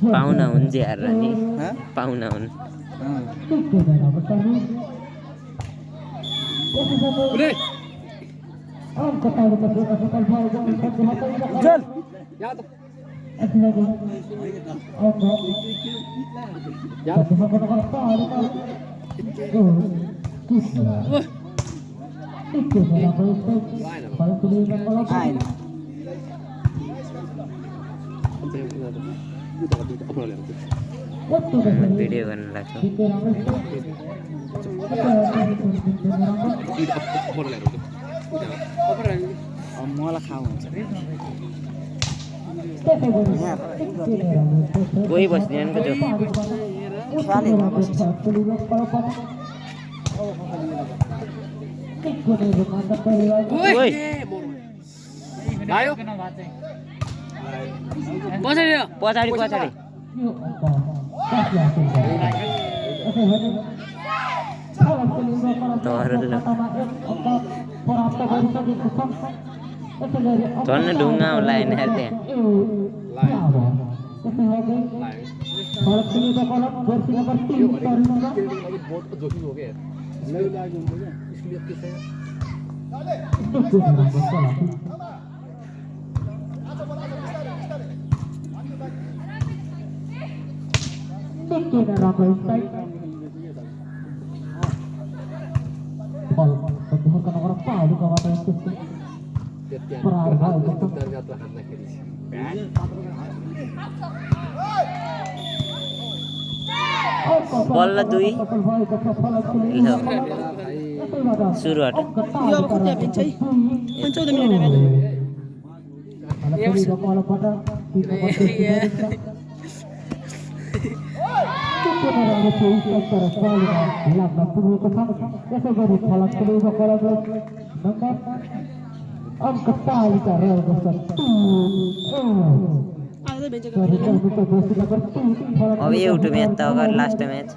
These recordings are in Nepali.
पाहुना हुन्छ यार रानी पाहुना हुन् चल भिडियो गर्न लाग्छ मलाई खाऊ हुन्छ कोही बस्दैन नि त्यो पछाडि पछाडि झन् ढुङ्गा होला होइन त्यहाँ बल्ल दुई सुरुवात अब एउटा म्याच त अगाडि लास्ट म्याच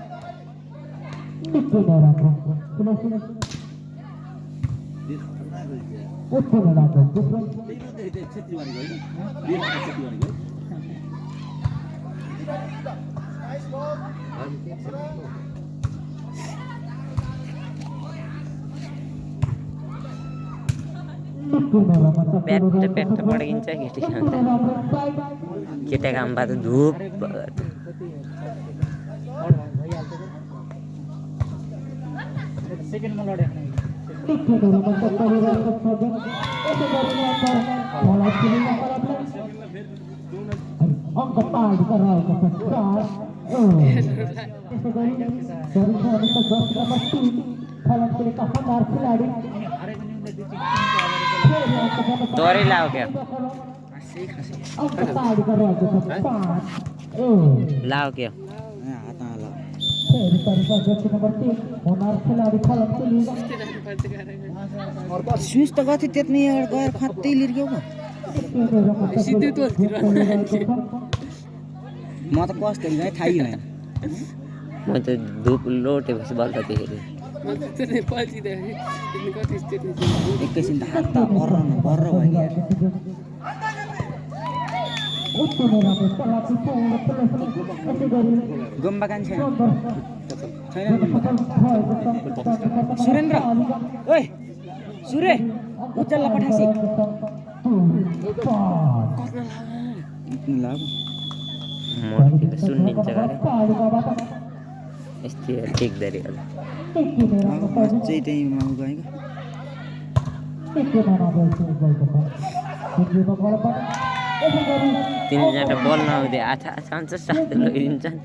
पेट पड्किन्छ केटा काम त धुप तोरी लाओ क्या लाओ क्या स्विच त गथे त्यति गएर खत्तै लिर्क्यो म त कस्तो गएँ थाहै भएन म त धुप लोटेपछि बल्ल देखेँ एकैछिन त हात त बर्र भयो गुम्बा कान छैन सुरेन्द्र ओइ सुरे उज्जललाई पठासी मोर्तीले सुनिन्छ गरे यस्तै टेक्दरी होला चाहिँ त्यही माउ गएको तिनजना बल नहुँदै आछा आछा साथ लगिदिन्छन्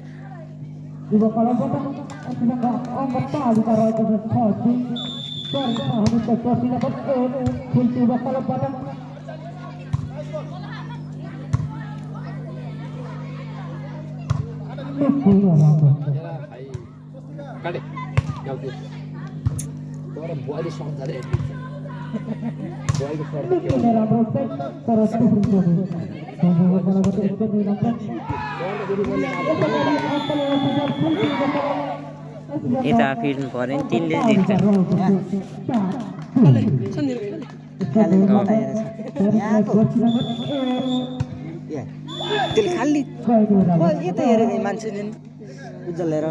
यता फिर्नु पर्यो नि तिनले जित्छन् यहाँको त्यसले खाली यता हेरेको मान्छेले उज्जल लिएर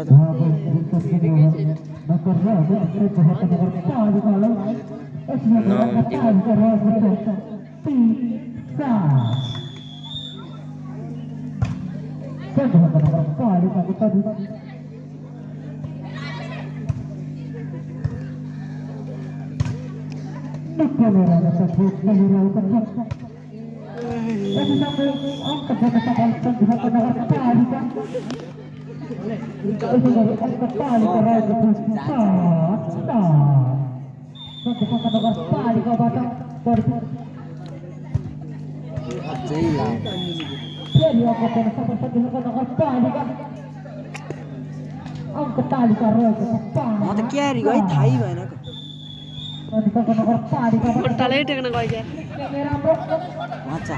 क्यारी गयो थाहै भएन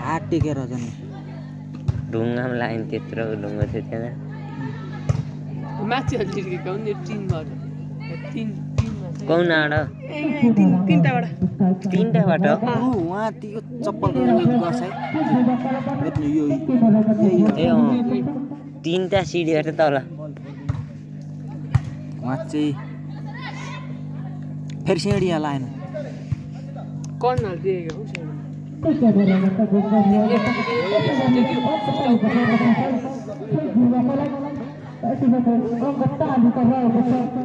हात टेकेर झन् ढुङ्गामा लाग्यो त्यत्रो ढुङ्गा थियो त्यहाँ कौन आड तीनटाबाट उहाँ त्यो चप्पल गर्छ ए तीनटा सिडीबाट तल उहाँ चाहिँ फेरि सिँढिया लाएन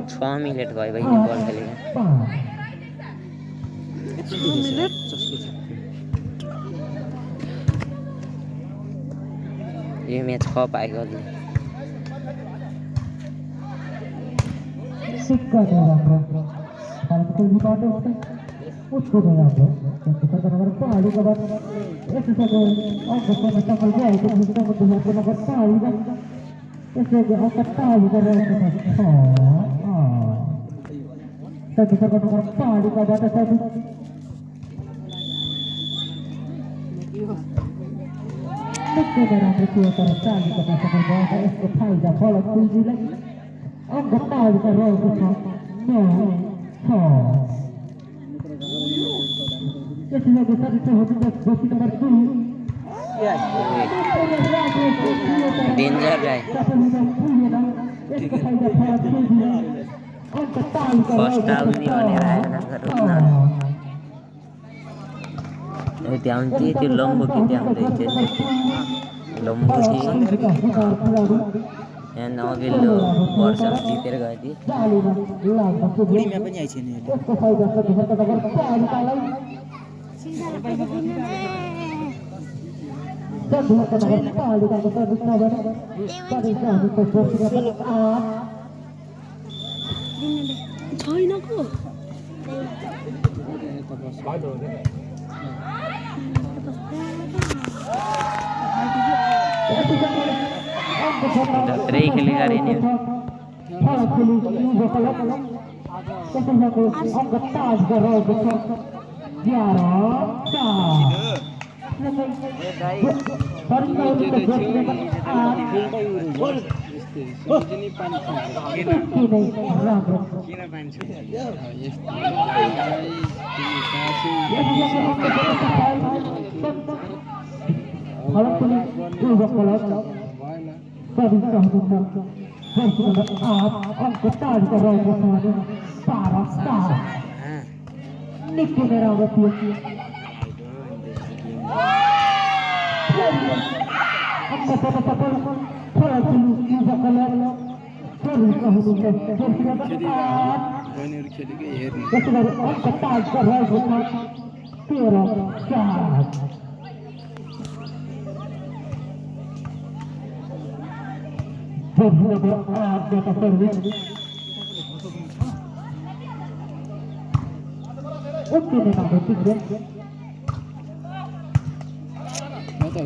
छ मिनट भयो बहिनी बल खेलेको यो म्याच कप आएको उसको डेन्जर गाई फर्स्ट आउने भनेर आएन त्यहाँ हुन्थ्यो त्यो लम्बो के त्यहाँ हुँदैछ लम्बो थियो यहाँ अघिल्लो वर्ष जितेर गएको थिएँ बुढीमा पनि आइछन् जत्रै खेलेका अरे नि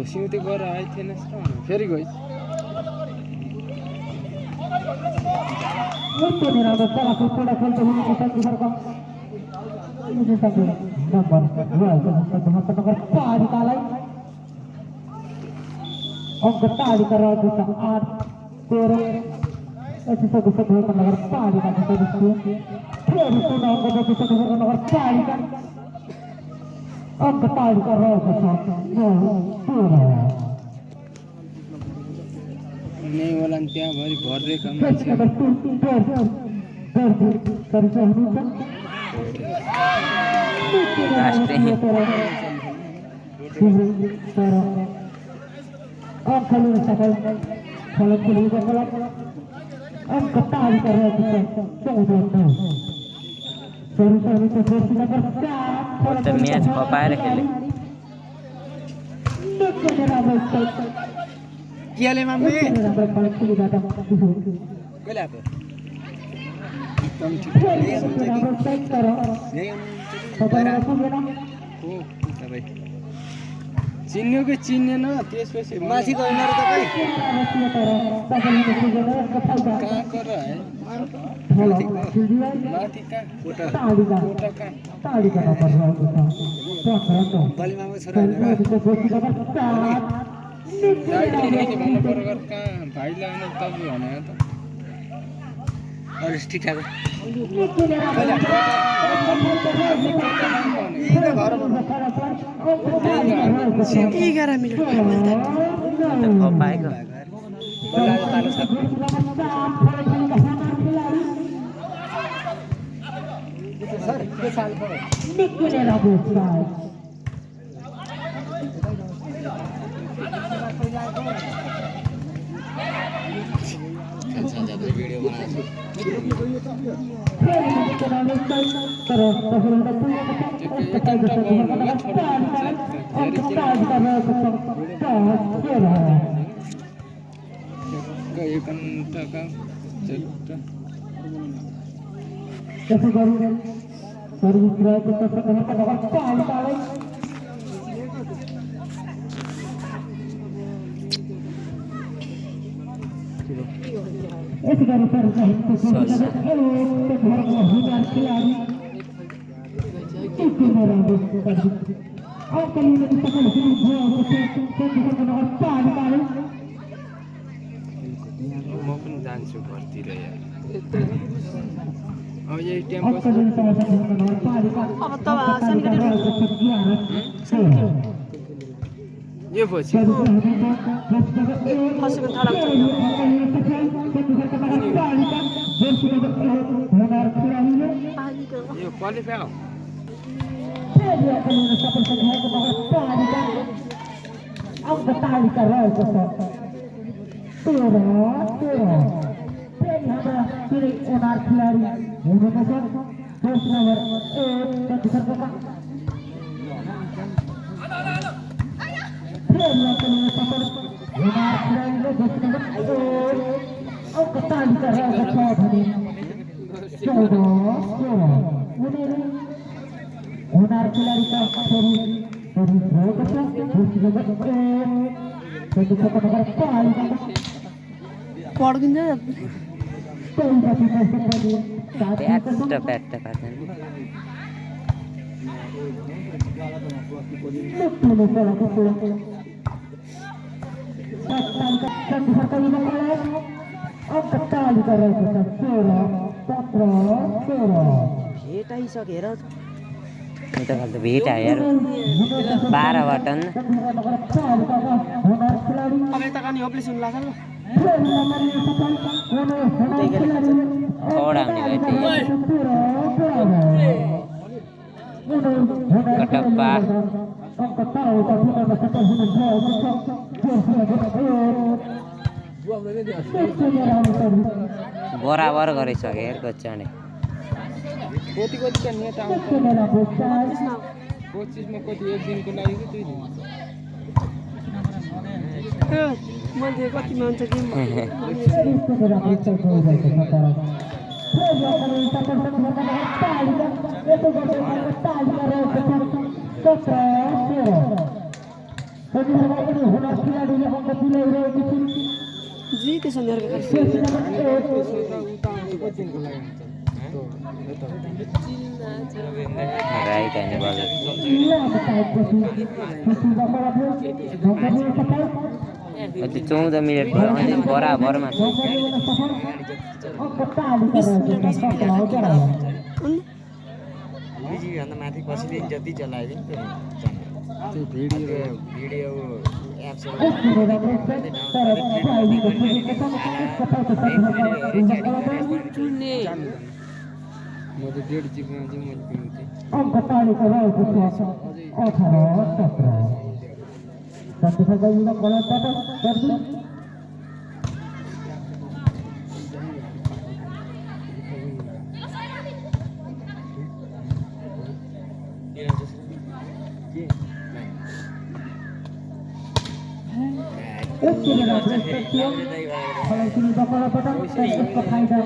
सिउँते गएर आएको थिएन फेरि गयो त्यहाँभरि भरिरहेका मान्छे मैच खपाएर खेले कियाले मामे चिन्यो कि चिन्नेन त्यसपछि माथि गएन र तपाईँ कहाँ कर है माथि कहाँ कोटा कहाँ बलिमाको छोरा होइन भन्नु पर्यो कहाँ भाइलाई अनि तपाईँ भनेको त अरू ठिकठाक खपाएको भिडियो बनाएको म पनि जान्छु घरतिर यार अब यही टेम्पो यो पछि यो क्वालिफाई हो भेट आयो यार 12 बटन छोडाउने कटप्पा बराबर गरिसक्यो यार गोचाने कति का नेट आउँछ 25 मा कति एक दिनको लागि कि 2 दिन मैले कति मान्छ कि जी त्यसो नर्का राइट हैन बाबु अझै 14 मिनेट भयो अनि बराबरमा छ बिजी भन्दा माथि कसैले जति चलायो नि त्यो भिडियो चुन्ने म त 1.5 जिबीमा चाहिँ मैले किनेको थिएँ अङ्क तालिका रहेको छ 18 17 जति सजिलो गलतबाट गर्छु फलसिनी बकलबाट त्यसको फाइदा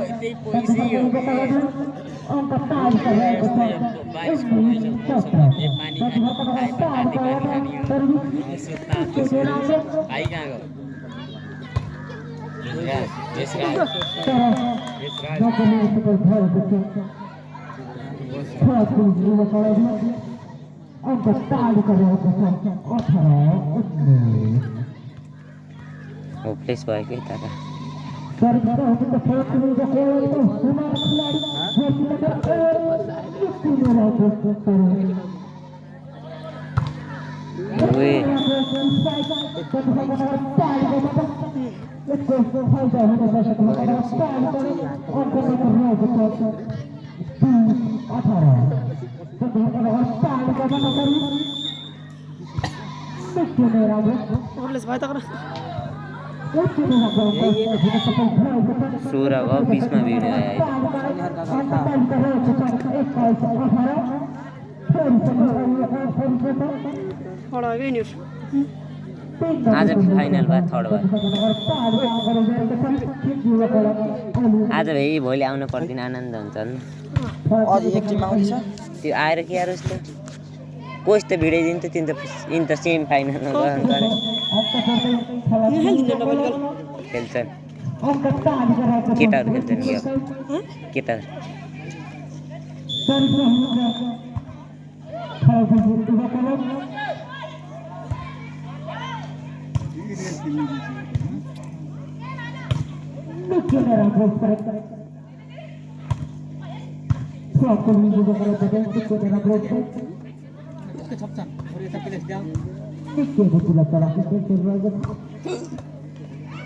अङ्क तालिका रहेको छ 18 होपलेस भयो कि दादा ओरलेस भयो त करा 16 भयो 20 मा भिडियो आयो हडा गयो नि आज फाइनल भयो थर्ड भयो आज भाइ भोलि आउनु पर्दैन आनन्द हुन्छ नि अझ एक टिम आउँदैछ त्यो आएर के आएर यस्तो कोच त भिडाइदिन्थ्यो तिन त सेमी फाइनलमा गयो खेल्छन् केटाहरू खेल्छन् कि केटाहरू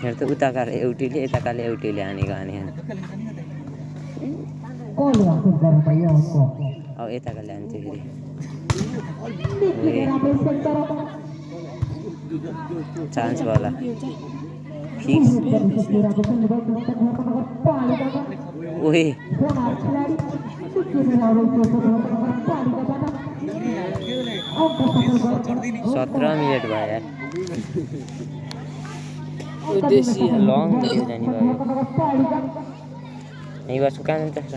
हेर त उता काले एउटीले यता काले एउटीले हानेको हाने अब यता काले हान्थ्यो फेरि चान्स भयो होला फिक्स ओए 17 मिनट भयो यार लङ भिडियो जाने भयो यही गर्छु कहाँ जान्छ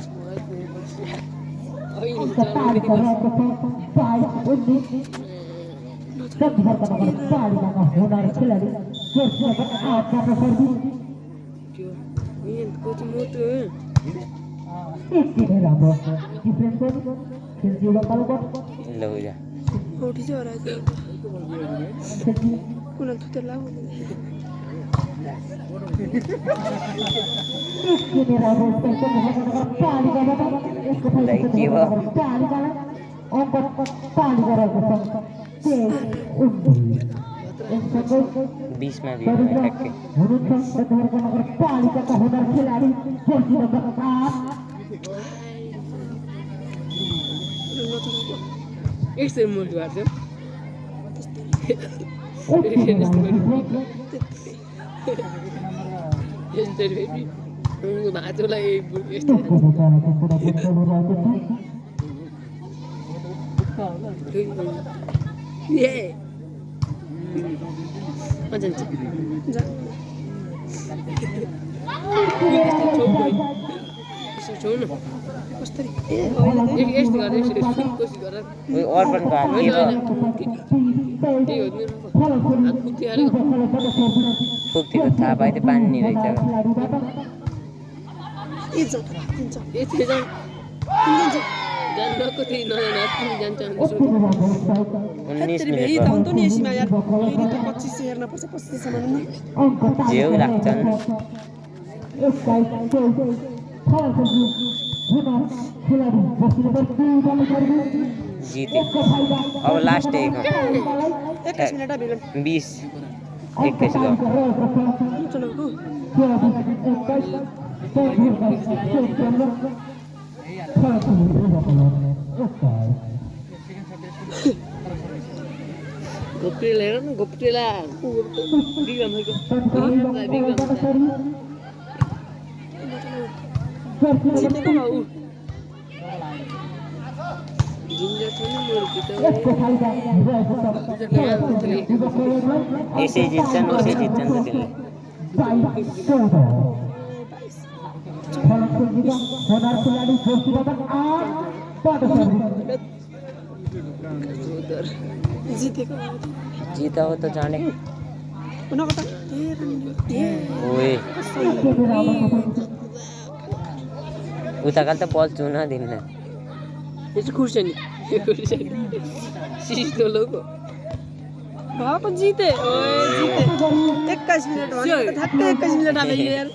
ल जा उठी चाहिँ हराएको कुन थुतेर लाग्यो बीसमा भिडियो ठ्याक्कै यसरी मोड गर्छ भातोलाई यस्तो फुक्ति त थाहा पाए त पानी नि रहेछ झेउ राख्छन् जिते अब लास्ट एक 20 21 गयो चलो हो गोप्टीला हेर न गोप्टीला बिग्रमको जितेको भाउ जिन्जा छ नि यसै जित्छन् उसै जित्छन् त त्यसले जितेको जिता हो त जाने उनीको त ओए उता काल त बल चुन दिन्न यो चाहिँ खुर्सानी सिस्नो लोगो भएको जिते ओए जिते 21 मिनेट भन्यो ठ्याक्कै 21 मिनेट हाल्यो यार